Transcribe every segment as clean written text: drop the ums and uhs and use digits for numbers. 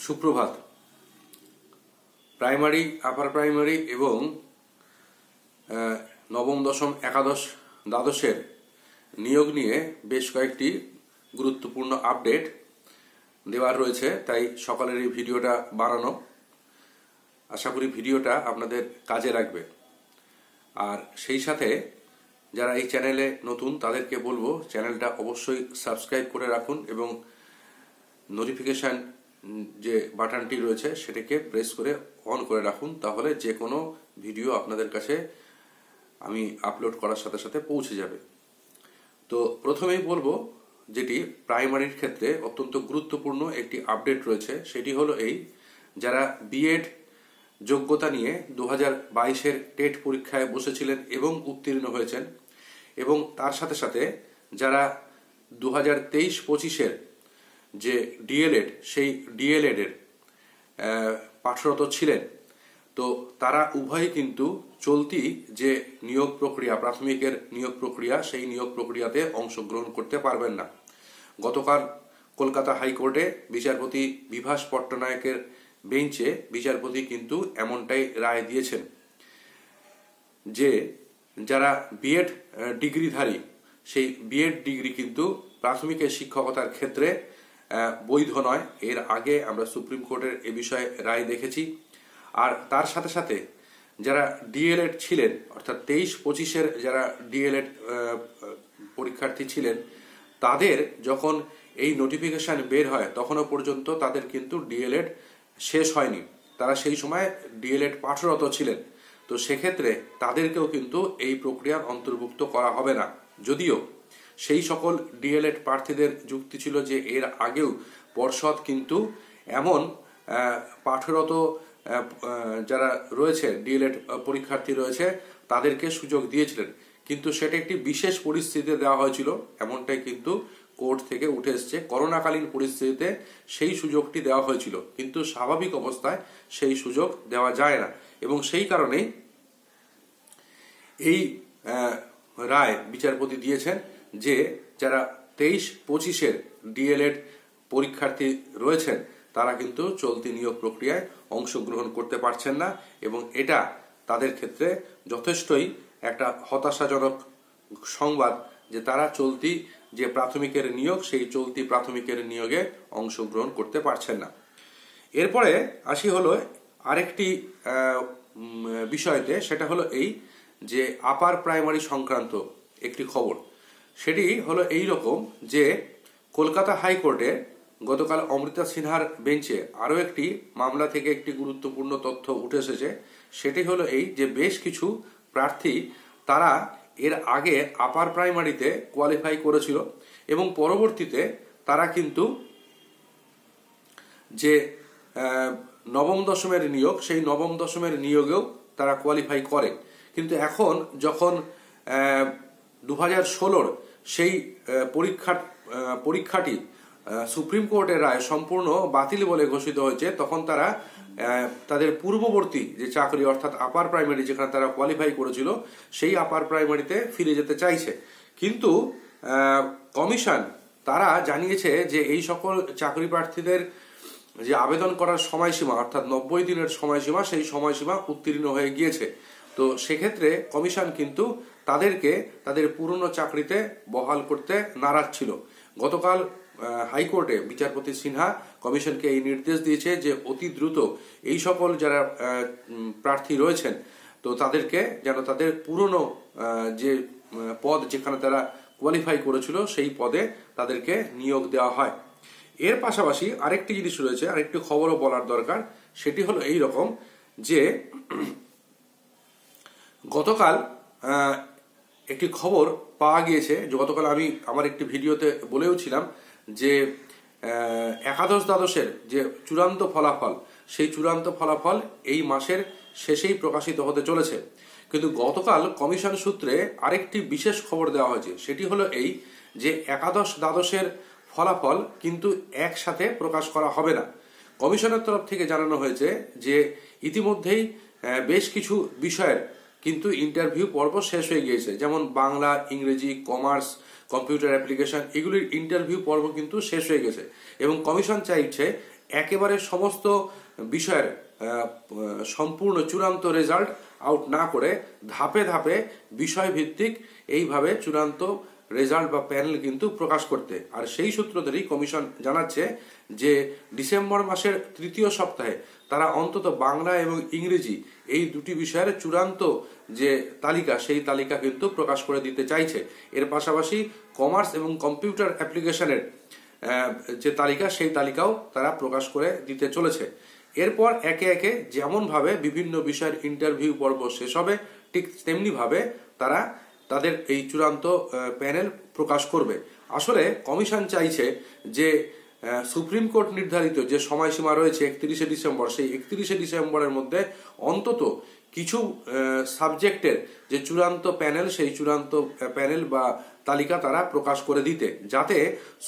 সুপ্রভাত। Primary, upper primary এবং নবম, দশম, একাদশ, দ্বাদশের নিয়োগ নিয়ে বেশ কয়েকটি গুরুত্বপূর্ণ আপডেট দেওয়ার রয়েছে, তাই সকালের এই ভিডিওটা বানানো। আশা করি ভিডিওটা আপনাদের কাজে লাগবে। আর সেই সাথে যারা এই চ্যানেলে নতুন তাদেরকে বলবো চ্যানেলটা অবশ্যই সাবস্ক্রাইব করে রাখুন এবং নোটিফিকেশান যে বাটনটি রয়েছে সেটাকে প্রেস করে অন করে রাখুন, তাহলে যে কোনো ভিডিও আপনাদের কাছে আমি আপলোড করার সাথে সাথে পৌঁছে যাবে। তো প্রথমেই বলবো যেটি প্রাইমারির ক্ষেত্রে অত্যন্ত গুরুত্বপূর্ণ একটি আপডেট রয়েছে, সেটি হলো এই: যারা বিএড যোগ্যতা নিয়ে 2022-এর টেট পরীক্ষায় বসেছিলেন এবং উত্তীর্ণ হয়েছেন, এবং তার সাথে সাথে যারা 2023-25-এর যে ডিএলএড, সেই ডিএলএডের পাঠরত ছিলেন, তো তারা উভয়ই কিন্তু চলতি যে নিয়োগ প্রক্রিয়া, প্রাথমিকের নিয়োগ প্রক্রিয়া, সেই নিয়োগ প্রক্রিয়াতে অংশগ্রহণ করতে পারবেন না। গতকাল কলকাতা হাইকোর্টে বিচারপতি বিভাস পট্টনায়কের বেঞ্চে বিচারপতি কিন্তু এমনটাই রায় দিয়েছেন যে যারা বিএড ডিগ্রিধারী, সেই বিএড ডিগ্রি কিন্তু প্রাথমিকের শিক্ষকতার ক্ষেত্রে বৈধ নয়। এর আগে আমরা সুপ্রিম কোর্টের এ বিষয়ে রায় দেখেছি। আর তার সাথে সাথে যারা ডিএলএড ছিলেন, অর্থাৎ 23-25-এর যারা ডিএলএড পরীক্ষার্থী ছিলেন, তাদের যখন এই নোটিফিকেশন বের হয় তখনও পর্যন্ত তাদের কিন্তু ডিএলএড শেষ হয়নি, তারা সেই সময় ডিএলএড পাঠরত ছিলেন। তো সেক্ষেত্রে তাদেরকেও কিন্তু এই প্রক্রিয়ার অন্তর্ভুক্ত করা হবে না। যদিও সেই সকল ডিএলএড প্রার্থীদের যুক্তি ছিল যে এর আগেও পর্ষদ কিন্তু এমন পাঠরত যারা রয়েছে, ডিএলএড পরীক্ষার্থী রয়েছে, তাদেরকে সুযোগ দিয়েছিলেন, কিন্তু সেটা একটি বিশেষ পরিস্থিতিতে দেওয়া হয়েছিল, এমনটাই কিন্তু কোর্ট থেকে উঠে এসছে। করোনাকালীন পরিস্থিতিতে সেই সুযোগটি দেওয়া হয়েছিল, কিন্তু স্বাভাবিক অবস্থায় সেই সুযোগ দেওয়া যায় না, এবং সেই কারণেই এই রায় বিচারপতি দিয়েছেন যে যারা 23-25-এর ডিএলএড পরীক্ষার্থী রয়েছেন তারা কিন্তু চলতি নিয়োগ প্রক্রিয়ায় অংশগ্রহণ করতে পারছেন না, এবং এটা তাদের ক্ষেত্রে যথেষ্টই একটা হতাশাজনক সংবাদ যে তারা চলতি যে প্রাথমিকের নিয়োগ, সেই চলতি প্রাথমিকের নিয়োগে অংশগ্রহণ করতে পারছেন না। এরপরে আসি হলো আরেকটি বিষয়তে, সেটা হলো এই যে আপার প্রাইমারি সংক্রান্ত একটি খবর। সেটি হলো এই রকম যে কলকাতা হাইকোর্টে গতকাল অমৃতা সিনহার বেঞ্চে আরও একটি মামলা থেকে একটি গুরুত্বপূর্ণ তথ্য উঠে এসেছে। সেটি হলো এই যে বেশ কিছু প্রার্থী তারা এর আগে আপার প্রাইমারিতে কোয়ালিফাই করেছিল, এবং পরবর্তীতে তারা কিন্তু যে নবম দশমের নিয়োগ, সেই নবম দশমের নিয়োগেও তারা কোয়ালিফাই করে। কিন্তু এখন যখন 2016-র সেই পরীক্ষাটি সুপ্রিম কোর্টের রায় সম্পূর্ণ বাতিল বলে ঘোষিত হয়েছে, তখন তারা তাদের পূর্ববর্তী যে চাকরি, অর্থাৎ আপার প্রাইমারি যেখানে তারা কোয়ালিফাই করেছিল, সেই আপার প্রাইমারিতে ফিরে যেতে চাইছে। কিন্তু কমিশন তারা জানিয়েছে যে এই সকল চাকরি প্রার্থীদের যে আবেদন করার সময়সীমা, অর্থাৎ 90 দিনের সময়সীমা, সেই সময়সীমা উত্তীর্ণ হয়ে গিয়েছে। তো সেক্ষেত্রে কমিশন কিন্তু তাদেরকে তাদের পুরনো চাকরিতে বহাল করতে নারাজ ছিল। গতকাল হাইকোর্টে বিচারপতি সিনহা কমিশনকে এই নির্দেশ দিয়েছে যে অতি দ্রুত এই সকল যারা প্রার্থী রয়েছেন, তো তাদেরকে যেন তাদের পুরনো যে পদ যেখানে তারা কোয়ালিফাই করেছিল সেই পদে তাদেরকে নিয়োগ দেওয়া হয়। এর পাশাপাশি আরেকটি জিনিস রয়েছে, আরেকটি খবরও বলার দরকার। সেটি হলো এই রকম যে গতকাল একটি খবর পাওয়া গিয়েছে, যে গতকাল আমি আমার একটি ভিডিওতে বলেও ছিলাম যে একাদশ দ্বাদশের যে চূড়ান্ত ফলাফল, সেই চূড়ান্ত ফলাফল এই মাসের শেষেই প্রকাশিত হতে চলেছে। কিন্তু গতকাল কমিশন সূত্রে আরেকটি বিশেষ খবর দেওয়া হয়েছে। সেটি হলো এই যে একাদশ দ্বাদশের ফলাফল কিন্তু একসাথে প্রকাশ করা হবে না। কমিশনের তরফ থেকে জানানো হয়েছে যে ইতিমধ্যেই বেশ কিছু বিষয়ের কিন্তু ইন্টারভিউ পর্ব শেষ হয়ে গিয়েছে, যেমন বাংলা, ইংরেজি, কমার্স, কম্পিউটার অ্যাপ্লিকেশন, এগুলির ইন্টারভিউ পর্ব কিন্তু শেষ হয়ে গেছে, এবং কমিশন চাইছে একেবারে সমস্ত বিষয়ের সম্পূর্ণ চূড়ান্ত রেজাল্ট আউট না করে ধাপে ধাপে বিষয়ভিত্তিক এইভাবে চূড়ান্ত রেজাল্ট বা প্যানেল কিন্তু প্রকাশ করতে। আর সেই সূত্র ধরেই কমিশন জানাচ্ছে যে ডিসেম্বর মাসের তৃতীয় সপ্তাহে তারা অন্তত বাংলা এবং ইংরেজি এই দুটি বিষয়ের চূড়ান্ত যে তালিকা সেই তালিকা কিন্তু প্রকাশ করে দিতে চাইছে। এর পাশাপাশি কমার্স এবং কম্পিউটার অ্যাপ্লিকেশনের যে তালিকা সেই তালিকাও তারা প্রকাশ করে দিতে চলেছে। এরপর একে একে যেমনভাবে বিভিন্ন বিষয়ের ইন্টারভিউ পর্ব শেষ হবে ঠিক তেমনিভাবে তারা তাদের এই চূড়ান্ত প্যানেল প্রকাশ করবে। আসলে কমিশন চাইছে যে সুপ্রিম কোর্ট নির্ধারিত যে সময়সীমা রয়েছে 31শে ডিসেম্বর, সেই 31শে ডিসেম্বরের মধ্যে অন্তত কিছু সাবজেক্টের যে চূড়ান্ত প্যানেল সেই চূড়ান্ত প্যানেল বা তালিকা তারা প্রকাশ করে দিতে, যাতে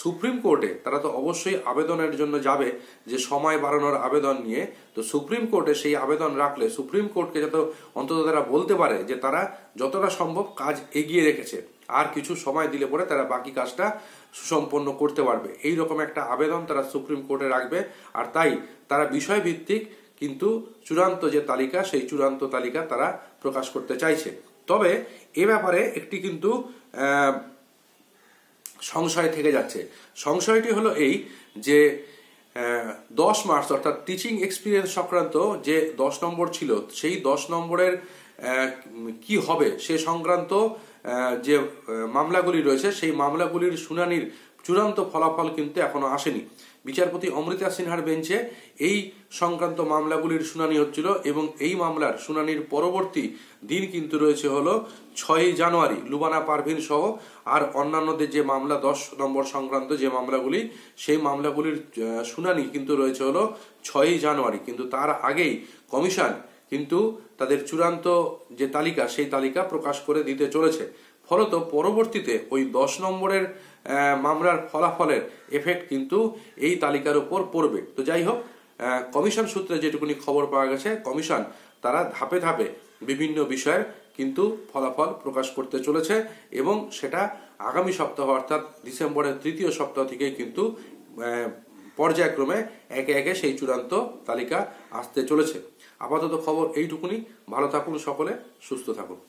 সুপ্রিম কোর্টে তারা তো অবশ্যই আবেদনের জন্য যাবে যে সময় বাড়ানোর আবেদন নিয়ে। তো সুপ্রিম কোর্টে সেই আবেদন রাখলে সুপ্রিম কোর্টকে যাতে অন্তত তারা বলতে পারে যে তারা যতটা সম্ভব কাজ এগিয়ে রেখেছে, আর কিছু সময় দিলে পরে তারা বাকি কাজটা সুসম্পন্ন করতে পারবে। এই রকম একটা আবেদন তারা সুপ্রিম কোর্টে রাখবে। আর তাই তারা বিষয়ভিত্তিক কিন্তু চূড়ান্ত যে তালিকা সেই চূড়ান্ত তালিকা তারা প্রকাশ করতে চাইছে। তবে এ ব্যাপারে একটি কিন্তু সংশয় থেকে যাচ্ছে। সংশয়টি হলো এই যে 10 মার্চ অর্থাৎ টিচিং এক্সপিরিয়েন্স সংক্রান্ত যে 10 নম্বর ছিল সেই 10 নম্বরের কি হবে সে সংক্রান্ত যে মামলাগুলি রয়েছে সেই মামলাগুলির শুনানির চূড়ান্ত ফলাফল কিন্তু এখনো আসেনি। বিচারপতি অমৃতা সিনহার বেঞ্চে এই সংক্রান্ত মামলাগুলির শুনানি হচ্ছিল এবং এই মামলার শুনানির পরবর্তী দিন কিন্তু রয়েছে হলো 6ই জানুয়ারি। লুবানা পারভিন সহ আর অন্যান্যদের যে মামলা 10 নম্বর সংক্রান্ত যে মামলাগুলি সেই মামলাগুলির শুনানি কিন্তু রয়েছে হলো 6ই জানুয়ারি। কিন্তু তার আগেই কমিশন কিন্তু তাদের চূড়ান্ত যে তালিকা সেই তালিকা প্রকাশ করে দিতে চলেছে। ফলত পরবর্তীতে ওই 10 নম্বরের মামলার ফলাফলের এফেক্ট কিন্তু এই তালিকার উপর পড়বে। তো যাই হোক, কমিশন সূত্রে যেটুকুনি খবর পাওয়া গেছে কমিশন তারা ধাপে ধাপে বিভিন্ন বিষয়ের কিন্তু ফলাফল প্রকাশ করতে চলেছে এবং সেটা আগামী সপ্তাহ অর্থাৎ ডিসেম্বরের তৃতীয় সপ্তাহ থেকে কিন্তু পর্যায়ক্রমে একে একে সেই চূড়ান্ত তালিকা আসতে চলেছে। আপাতত খবর এইটুকুনি। ভালো থাকুন সকলে, সুস্থ থাকুন।